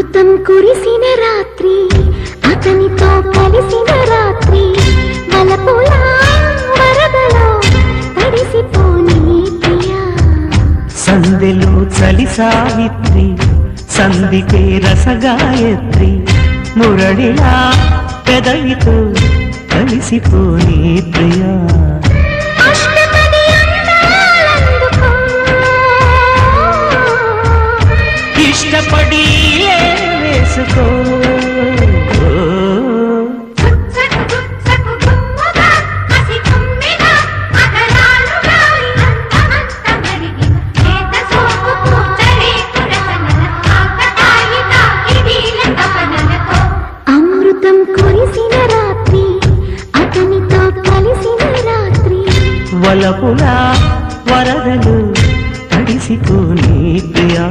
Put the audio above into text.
అమృతం కురిసిన రాత్రి అతనితో కలిసిన రాత్రి వలపుల వరదలో తడిసిపోని ప్రియా సందెలో చలి సావిత్రి సందికే రసగాయత్రి మురళిలా పెదవితో కలిసిపోని ప్రియా ఇష్టపడి వేసుకో అమృతం కురిసిన రాత్రి అతనితో కలిసిన రాత్రి వలపులా వరదలు తడిసిపోని ప్రియా